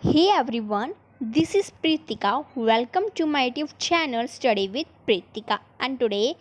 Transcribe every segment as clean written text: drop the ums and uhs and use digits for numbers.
Hey everyone, this is Pritika. Welcome to my YouTube channel Study with Pritika, and today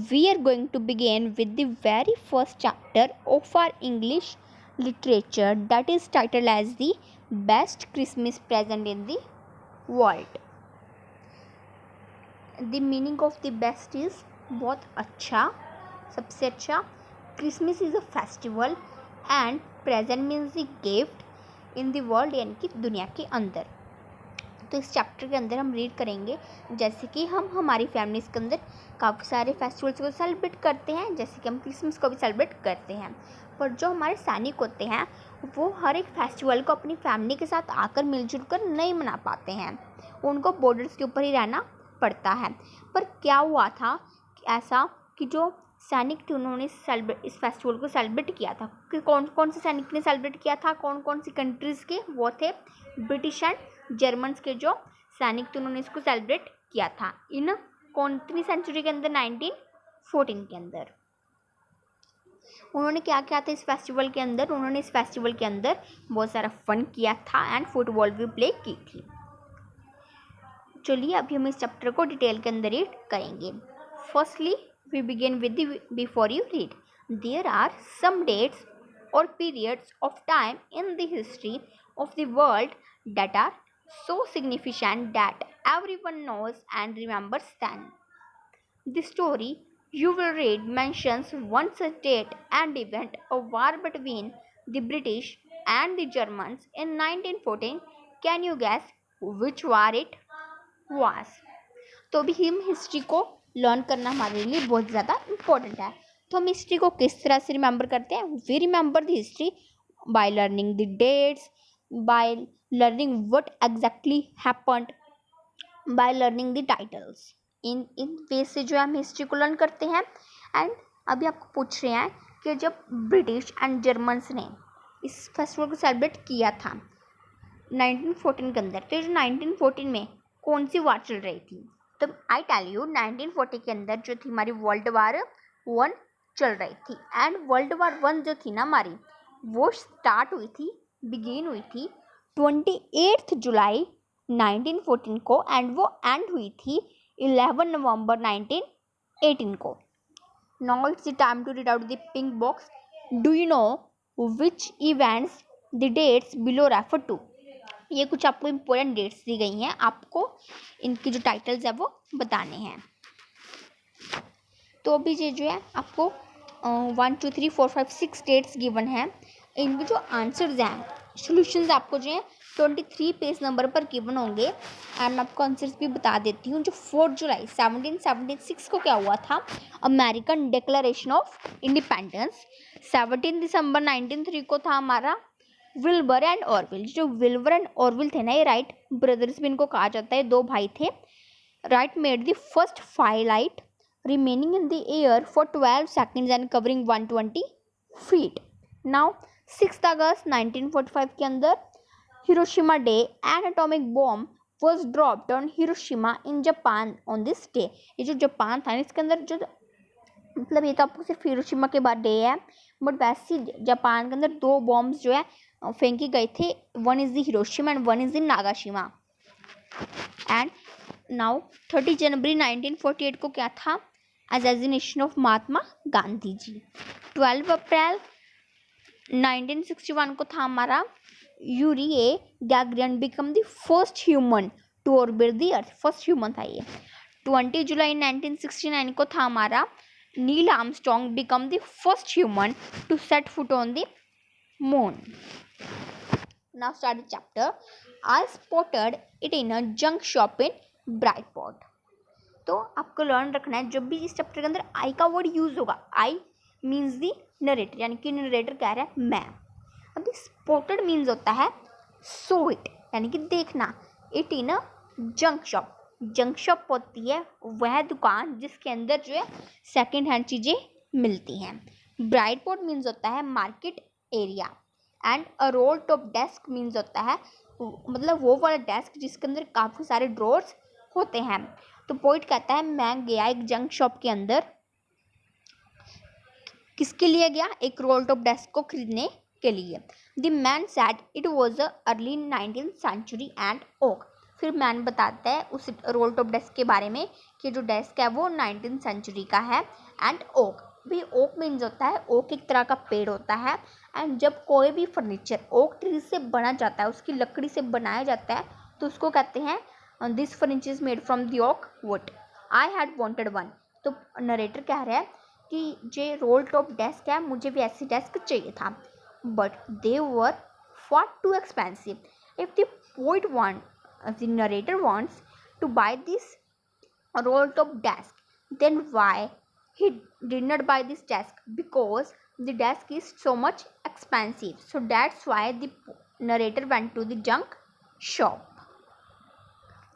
we are going to begin with the very first chapter of our English literature, that is titled as the best Christmas present in the world. The meaning of the best is बहुत अच्छा, सबसे अच्छा. Christmas is a festival and present means the gift in the world, यानी कि दुनिया के अंदर. तो इस चैप्टर के अंदर हम रीड करेंगे जैसे कि हम हमारी फैमिलीज़ के अंदर काफ़ी सारे फेस्टिवल्स को सेलिब्रेट करते हैं, जैसे कि हम क्रिसमस को भी सेलिब्रेट करते हैं. पर जो हमारे सैनिक होते हैं वो हर एक फेस्टिवल को अपनी फैमिली के साथ आकर मिलजुल कर नहीं मना पाते हैं, उनको बॉर्डर्स के ऊपर ही रहना पड़ता है. पर क्या हुआ था ऐसा कि जो सैनिक थे उन्होंने इस फेस्टिवल को सेलिब्रेट किया था. कि कौन कौन से सैनिक ने सेलिब्रेट किया था, कौन कौन सी कंट्रीज़ के, वो थे ब्रिटिश एंड जर्मन्स के जो सैनिक थे, उन्होंने इसको सेलिब्रेट किया था. इन कौनसी सेंचुरी के अंदर, 1914 के अंदर. उन्होंने क्या किया था इस फेस्टिवल के अंदर, उन्होंने इस फेस्टिवल के अंदर बहुत सारा फन किया था एंड फुटबॉल भी प्ले की थी. चलिए अभी हम इस चैप्टर को डिटेल के अंदर रीड करेंगे. Firstly we begin with the before you read. There are some dates or periods of time in the history of the world that are so significant that everyone knows and remembers them. The story you will read mentions one such date and event, a war between the British and the Germans in 1914. Can you guess which war it was? तो भी हम history को learn करना हमारे लिए बहुत ज़्यादा important है. तो हम हिस्ट्री को किस तरह से रिमेंबर करते हैं? We remember the history by learning the dates, by learning what exactly happened, by learning the titles. इन वे से जो है हम हिस्ट्री को लर्न करते हैं. एंड अभी आपको पूछ रहे हैं कि जब ब्रिटिश एंड जर्मन्स ने इस फेस्टिवल को सेलिब्रेट किया था 1914 के अंदर, तो जो 1914 में कौन सी वार चल रही थी? तो आई टेल यू, 1940 के अंदर जो थी हमारी वर्ल्ड वार 1 चल रही थी. एंड वर्ल्ड वार 1 जो थी ना हमारी, वो स्टार्ट हुई थी, बिगिन हुई थी 28 जुलाई 1914 को, एंड वो एंड हुई थी 11 नवंबर 1918 को. Now it's the time to read out the pink box. Do you know which events the dates below refer to? ये कुछ आपको इम्पोर्टेंट डेट्स दी गई हैं, आपको इनकी जो टाइटल्स है वो बताने हैं. तो अभी ये जो है आपको 1 2 3 4 5 6 डेट्स गिवन हैं. इनके जो आंसर्स हैं, सॉल्यूशंस आपको जो है 23 पेज नंबर पर गिवन होंगे. एंड मैं आपको आंसर्स भी बता देती हूँ. जो 4 जुलाई 1776 को क्या हुआ था? American declaration of independence. 17 दिसंबर 1903 को था हमारा विल्बर एंड ऑरविल. जो विल्बर एंड ऑरविल थे ना, ये राइट ब्रदर्स भी इनको कहा जाता है, 2 भाई थे. Right made the first firelight remaining in the air for 12 seconds and covering 120 feet. Now 6th अगस्त 1945 के अंदर Hiroshima day, N atomic bomb was dropped on Hiroshima in Japan on this day. ये जो जापान था इसके अंदर जो मतलब ये तो आपको सिर्फ हिरोशिमा के बाद डे है, बट वैसे जापान के अंदर 2 बॉम्ब्स जो है फेंके गए थे. One is the Hiroshima and one is the Nagashima. And now 30 जनवरी 1948 को क्या था? Assassination of Mahatma Gandhi ji. 12 April 1961 को था हमारा Yuri Gagarin became the first human to orbit the earth. First human था ये. 20 जुलाई 1969 को था हमारा Neil Armstrong became the first human to set foot on the moon. Now start the chapter. I spotted it in a junk shop in Bridport. तो आपको learn रखना है, जब भी इस चैप्टर के अंदर आई का वर्ड यूज़ होगा, आई मीन्स दी नरेटर, यानी कि नरेटर कह रहा है मैं. अभी स्पॉटेड मीन्स होता है सो इट, यानी कि देखना. It in a junk shop. Junk shop होती है वह दुकान जिसके अंदर जो है सेकेंड हैंड चीज़ें मिलती हैं. ब्राइटपॉट मीन्स होता है market area. And a role top desk means होता है मतलब वो वाला डेस्क जिसके अंदर काफ़ी सारे ड्रॉर्स होते हैं. तो पोइट कहता है मैं गया एक जंक शॉप के अंदर. किसके लिए गया? एक रोल टॉप डेस्क को खरीदने के लिए। The man said it was a early 19th century and oak. फिर मैन बताता है उस रोल टॉप डेस्क के बारे में कि जो डेस्क है वो 19th सेंचुरी का है एंड ओक। भी ओक मीन्स होता है, ओक एक तरह का पेड़ होता है एंड जब कोई भी फर्नीचर ओक ट्री से बना जाता है, उसकी लकड़ी से बनाया जाता है, तो उसको कहते हैं this furniture is made from the oak would. I had wanted one. तो नरेटर कह रहा है कि जो रोल टॉप डेस्क है मुझे भी ऐसी डेस्क चाहिए था, but they were far too expensive. If the poet the narrator wants to buy this roll top desk, then why he did not buy this desk? Because the desk is so much expensive. So that's why the narrator went to the junk shop.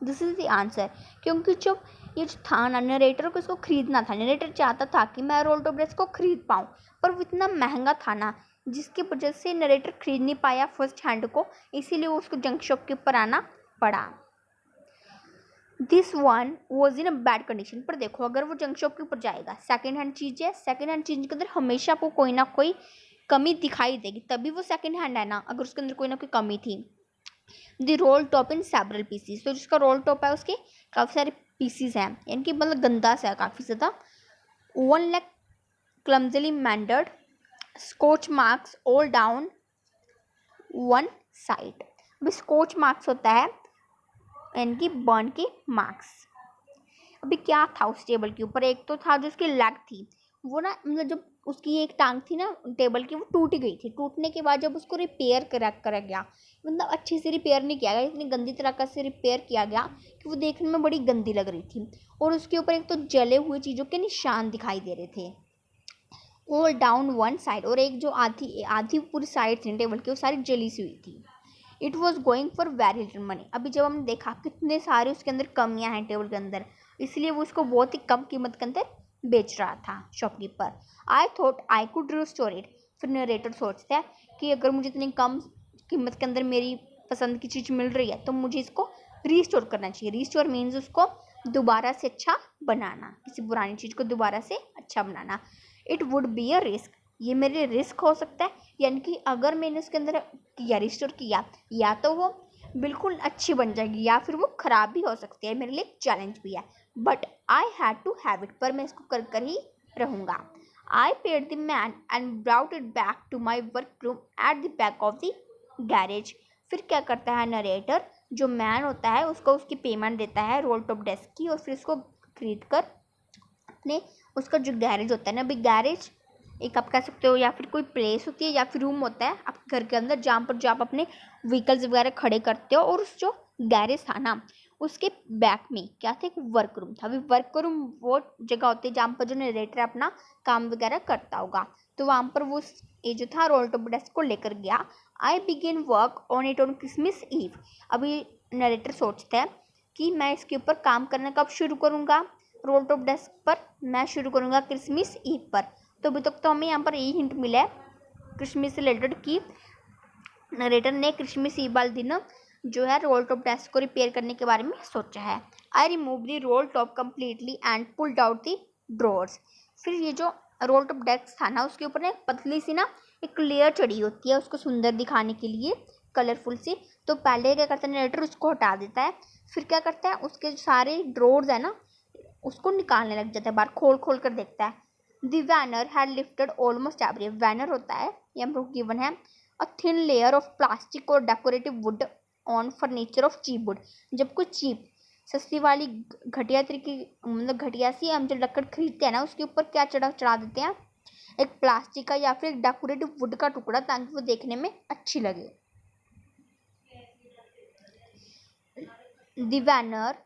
This is the answer. क्योंकि जब ये जो था ना, narrator को इसको खरीदना था, नरेटर चाहता था कि मैं रोल टॉप डेस्क को खरीद पाऊँ, पर वो इतना महंगा था ना, जिसकी वजह से नरेटर खरीद नहीं पाया फर्स्ट हैंड को, इसीलिए उसको जंक शॉप के ऊपर आना पड़ा। This one was in a bad condition. पर देखो, अगर वो जंक शॉप के ऊपर जाएगा, सेकेंड हैंड चीज़ है, सेकेंड हैंड चीज़ के अंदर हमेशा आपको कोई ना कोई कमी दिखाई देगी, तभी वो सेकेंड हैंड है ना, अगर उसके अंदर कोई ना कोई कमी थी। The roll top in several pieces. तो जिसका रोल टॉप है उसके काफ़ी सारे पीसीज हैं, यानी कि मतलब गंदा सा है काफ़ी ज़्यादा। One leg clumsily mended, scorch marks all down one side. अभी स्कोच मार्क्स होता है यानी कि बर्न के मार्क्स। अभी क्या था उस टेबल के ऊपर, एक तो था जो उसकी लेग थी, वो ना मतलब जब उसकी एक टांग थी ना टेबल की, वो टूट गई थी। टूटने के बाद जब उसको रिपेयर करा गया, मतलब अच्छे से रिपेयर नहीं किया गया, इतनी गंदी तरह से रिपेयर किया गया कि वो देखने में बड़ी गंदी लग रही थी, और उसके ऊपर एक तो जले हुए चीज़ों के निशान दिखाई दे रहे थे ऑल डाउन वन साइड। और एक जो आधी पूरी साइड थी टेबल की, वो सारी जली सी हुई थी। It was going for very little money. अभी जब हमने देखा कितने सारे उसके अंदर कमियां हैं टेबल के अंदर, इसलिए वो उसको बहुत ही कम कीमत के अंदर बेच रहा था shopkeeper. I thought I could restore it. फिर नरेटर सोचता है कि अगर मुझे इतनी कम कीमत के अंदर मेरी पसंद की चीज़ मिल रही है, तो मुझे इसको रिस्टोर करना चाहिए। रिस्टोर मीन्स उसको दोबारा से अच्छा बनाना, किसी पुरानी चीज़ को दोबारा से अच्छा बनाना। It would be a risk. ये मेरे रिस्क हो सकता है, यानी कि अगर मैंने उसके अंदर किया रिस्टोर किया, या तो वो बिल्कुल अच्छी बन जाएगी या फिर वो ख़राब भी हो सकती है, मेरे लिए एक चैलेंज भी है, but I had to have it. पर मैं इसको कर ही रहूँगा। I paid the man and brought it back to my work room at the back of the garage. फिर क्या करता है नरेटर, जो मैन होता है उसको उसकी पेमेंट देता है रोल टॉप डेस्क की, और फिर उसको खरीद कर अपने उसका जो गैरेज होता है ना, अभी गैरेज एक आप कह सकते हो या फिर कोई प्लेस होती है या फिर रूम होता है आपके घर के अंदर, जहाँ पर जो आप अपने व्हीकल्स वगैरह खड़े करते हो। और उस जो गैरेज था ना, उसके बैक में क्या था, एक वर्क रूम था। अभी वर्क रूम वो जगह होती है जहाँ पर जो नरेटर अपना काम वगैरह करता होगा, तो वहाँ पर वो ये जो था रोल टॉप डेस्क को लेकर गया। I began work on it on Christmas Eve. अभी नरेटर सोचता है कि मैं इसके ऊपर काम करना कब शुरू करूँगा, रोल टॉप डेस्क पर मैं शुरू करूँगा क्रिसमस ईव पर। तो अभी तक तो हमें यहाँ पर यही हिंट मिला है क्रिसमस से रिलेटेड कि नरेटर ने क्रिसमस ईव वाले दिन जो है रोल टॉप डेस्क को रिपेयर करने के बारे में सोचा है। I remove the roll top completely and pulled out the drawers. फिर ये जो रोल टॉप डेस्क था ना, उसके ऊपर ना एक पतली सी ना एक लेयर चढ़ी होती है उसको सुंदर दिखाने के लिए, कलरफुल सी। तो पहले क्या करता है नरेटर, उसको हटा देता है। फिर क्या करता है, उसके जो सारे ड्रॉर्स है ना उसको निकालने लग जाता है, बाहर खोल खोल कर देखता है। The veneer had lifted almost every. Veneer होता है, ये हम लोग गिवन है, a thin layer of plastic और decorative wood on furniture of cheap wood. जब कोई चीप सस्ती वाली घटिया तरीके मतलब घटिया सी हम जो लकड़ खरीदते हैं ना, उसके ऊपर क्या चढ़ा देते हैं, एक प्लास्टिक का या फिर एक डेकोरेटिव वुड का टुकड़ा, ताकि वो देखने में अच्छी लगे। The veneer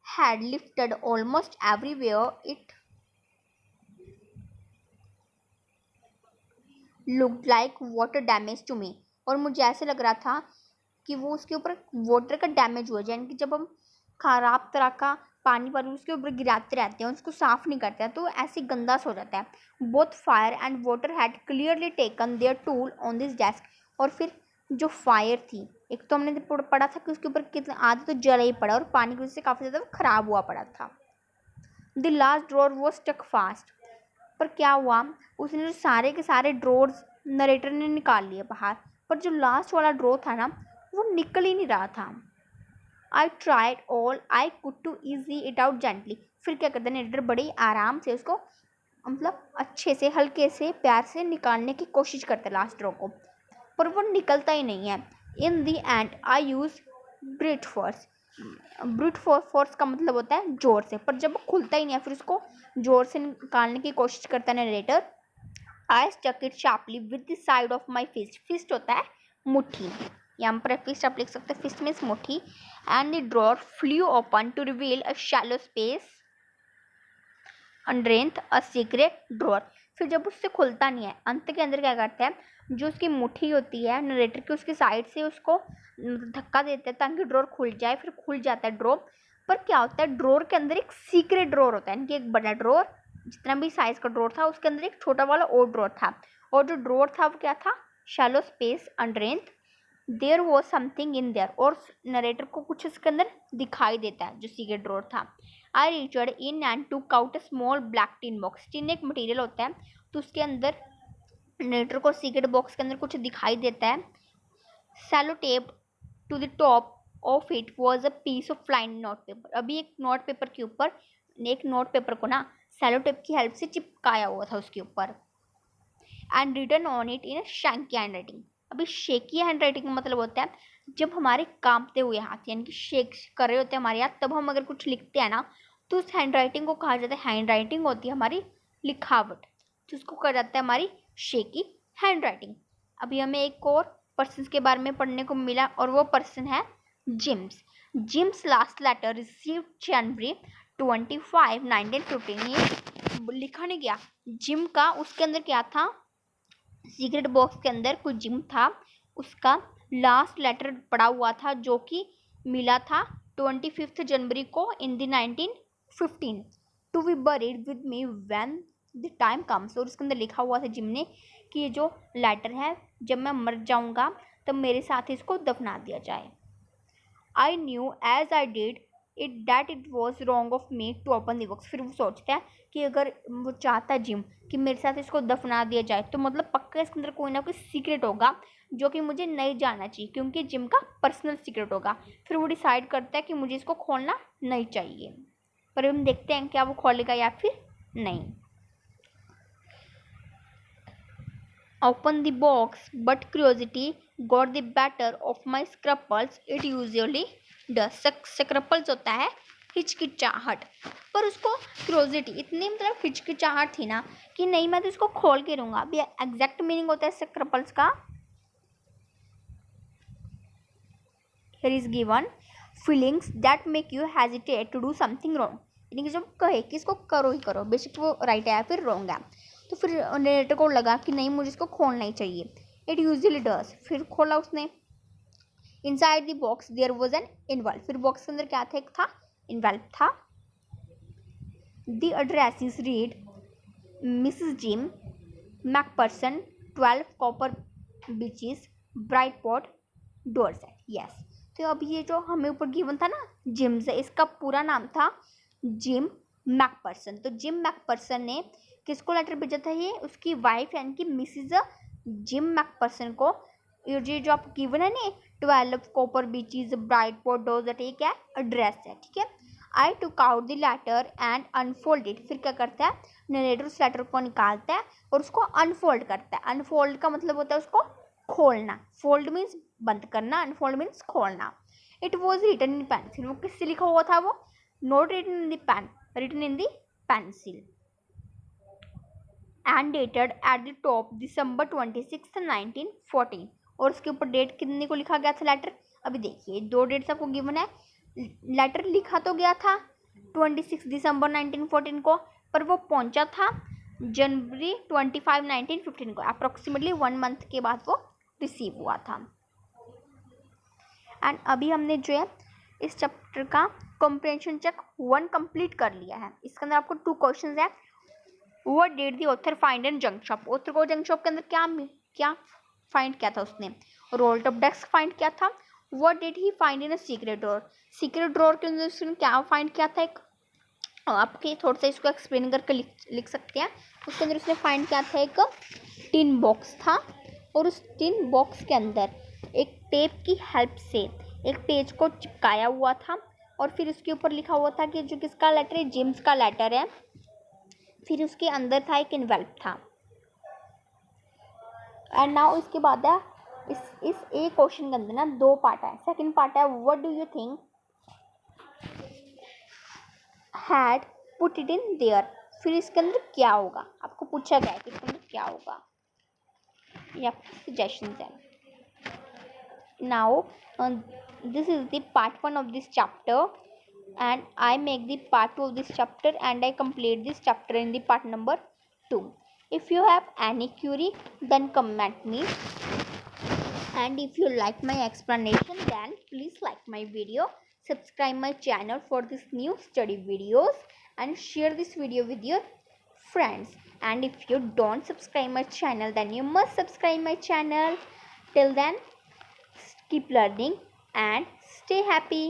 had lifted almost everywhere it looked like water damage to me। और मुझे ऐसे लग रहा था कि वो उसके ऊपर वाटर का डैमेज हुआ, यानी कि जब हम खराब तरह का पानी उसके ऊपर गिराते रहते हैं, उसको साफ़ नहीं करते हैं, तो ऐसे गंदा सा हो जाता है। Both fire and water had clearly taken their toll on this desk. और फिर जो फायर थी, एक तो हमने पढ़ा था कि उसके ऊपर कितना आधा तो जला ही पड़ा, और पानी की वजह से काफ़ी ज़्यादा ख़राब हुआ पड़ा था। द लास्ट ड्रॉर वो स्टक फास्ट। पर क्या हुआ, उसने जो सारे के सारे ड्रॉर्स नरेटर ने निकाल लिया बाहर, पर जो लास्ट वाला ड्रॉ था ना वो निकल ही नहीं रहा था। I tried all I could to ease it out gently. फिर क्या करता है नरेटर, बड़े आराम से उसको मतलब अच्छे से हल्के से प्यार से निकालने की कोशिश करता है लास्ट ड्रॉ को, पर वो निकलता ही नहीं है। In the end I used brute force. Brute force का मतलब होता है जोर से, पर जब वो खुलता ही नहीं है फिर उसको जोर से निकालने की कोशिश करता है narrator. I struck it sharply with the side of my fist. Fist होता है मुट्ठी, यहाँ पर फिस्ट आप लिख सकते हैं, फिस्ट मीन्स मुट्ठी। And the drawer flew open to reveal a shallow space underneath a secret drawer. फिर जब उससे खुलता नहीं है, अंत के अंदर क्या करता है, जो उसकी मुट्ठी होती है नरेटर की उसकी साइड से उसको धक्का देते हैं ताकि ड्रॉर खुल जाए। फिर खुल जाता है ड्रॉर, पर क्या होता है ड्रॉर के अंदर एक सीक्रेट ड्रॉर होता है, यानी कि एक बड़ा ड्रॉर जितना भी साइज का ड्रॉर था उसके अंदर एक छोटा वाला और ड्रॉर था, और जो ड्रॉर था वो क्या था, shallow space underneath there was something in there, और नरेटर को कुछ उसके अंदर दिखाई देता है जो सीक्रेट ड्रॉर था। आई रीचड इन एंड टूक out a small black tin box. Tin एक मटेरियल होता है, तो उसके अंदर नरेटर को सीक्रेट बॉक्स के अंदर कुछ दिखाई देता है। Sellotape to the top of it was a piece of फ्लाइन नोट पेपर। अभी एक नोट पेपर के ऊपर, एक नोट पेपर को ना सेलो टेप की हेल्प से चिपकाया हुआ था उसके ऊपर। And written on it in shaky handwriting. अभी शेकी हैंड राइटिंग का मतलब होता है जब हमारे कांपते हुए हाथ, यानी कि शेक कर रहे होते हैं हमारे हाथ, तब हम अगर कुछ लिखते हैं ना तो उस हैंड राइटिंग को कहा जाता है, हैंड राइटिंग होती है हमारी लिखावट, तो उसको कहा जाता है हमारी शेकी हैंड राइटिंग। अभी हमें एक और पर्सन के बारे में पढ़ने को मिला, और वो पर्सन है Jim's. Jim's last letter received January 25, 1915। ये लिखा नहीं गया जिम का, उसके अंदर क्या था, सीक्रेट बॉक्स के अंदर कुछ जिम था, उसका लास्ट लेटर पड़ा हुआ था जो कि मिला था 25 जनवरी को in the 1915 to be buried with me when the time comes. और उसके अंदर लिखा हुआ था जिम ने कि ये जो लेटर है जब मैं मर जाऊंगा तब मेरे साथ इसको दफना दिया जाए। I knew as I did it that it was wrong of me to open the box. फिर वो सोचता है कि अगर वो चाहता है जिम कि मेरे साथ इसको दफना दिया जाए तो मतलब पक्का इसके अंदर कोई ना कोई सीक्रेट होगा जो कि मुझे नहीं जानना चाहिए, क्योंकि जिम का पर्सनल सीक्रेट होगा। फिर वो डिसाइड करता है कि मुझे इसको खोलना नहीं चाहिए, पर हम देखते हैं क्या वो खोलेगा या फिर नहीं। Open the box, but curiosity got the better of my scruples. It usually does. Scruples होता है हिचकिचाहट, पर उसको क्यूरोसिटी इतनी मतलब हिचकिचाहट थी ना कि नहीं मैं तो इसको खोल के रहूँगा। अभी एग्जैक्ट मीनिंग होता है स्क्रपल्स का, here is given feelings that make you hesitate to do something wrong। यानी कि जब कहे कि इसको करो ही करो, बेशक वो राइट है या फिर रॉन्ग है, तो फिर नरेटर को लगा कि नहीं मुझे इसको खोलना ही चाहिए। It usually does. फिर खोला उसने। Inside the box there was an envelope. फिर बॉक्स के अंदर क्या था, एक था इनवॉल्व था। The address is read Mrs Jim McPherson 12 copper beeches Bridport Dorset. Yes, तो अब ये जो हमें ऊपर गिवन था ना जिम से, इसका पूरा नाम था जिम मैकपर्सन। तो जिम मैकपर्सन ने किसको लेटर भेजा था, ये उसकी वाइफ यानी कि मिसिज जिम मैकपर्सन को। ये जो आप गिवन है ना 12 कॉपर बीचेस ब्राइटपॉट डोरसेट, ये क्या है, एड्रेस है, ठीक है। I took out the letter and unfold it. फिर क्या करता है नरेटर उस लेटर को निकालता है और उसको अनफोल्ड करता है। अनफोल्ड का मतलब होता है उसको खोलना। फोल्ड मीन्स बंद करना, अनफोल्ड मीन्स खोलना। It was written in pencil. वो किससे लिखा हुआ था, वो not written in the pen, written in the pencil. And dated at the top December 26, 1914। और उसके ऊपर डेट कितने को लिखा गया था लेटर। अभी देखिए दो डेट्स आपको गिवन है। लेटर लिखा तो गया था 26 दिसंबर 1914 को, पर वो पहुंचा था जनवरी 25, 1915 को। अप्रोक्सीमेटली 1 मंथ के बाद वो रिसीव हुआ था। एंड अभी हमने जो है इस चैप्टर का कॉम्प्रिहेंशन चेक 1 कंप्लीट कर लिया है। इसके अंदर आपको 2 क्वेश्चंस है। What did the author find in junk shop. Author को जंक शॉप के अंदर क्या फाइंड किया था उसने। रोल्ड अप डेस्क फाइंड किया था। What did he find in a secret drawer. Secret drawer के अंदर उसने क्या फाइंड किया था, एक आपके थोड़ा सा इसको एक्सप्लेन करके लिख सकते हैं। उसके अंदर उसने फाइंड किया था एक टिन बॉक्स था, और उस टिन बॉक्स के अंदर एक टेप की हेल्प से एक पेज को चिपकाया हुआ था और फिर उसके ऊपर लिखा हुआ था कि जो किसका लेटर है, जेम्स का लेटर है। फिर उसके अंदर था एक इन्वेल्प था। एंड नाउ इसके बाद है इस एक क्वेश्चन के अंदर ना दो पार्ट है। सेकंड पार्ट है what do you think had put it in their. फिर इसके अंदर क्या होगा, आपको पूछा गया है कि इसके अंदर क्या होगा, ये आपके सजेशंस है। Now this is the part 1 of this chapter and I make the part 2 of this chapter and I complete this chapter in the part number 2. If you have any query then comment me, and if you like my explanation then please like my video, subscribe my channel for this new study videos and share this video with your friends. And if you don't subscribe my channel then you must subscribe my channel. Till then, keep learning and stay happy.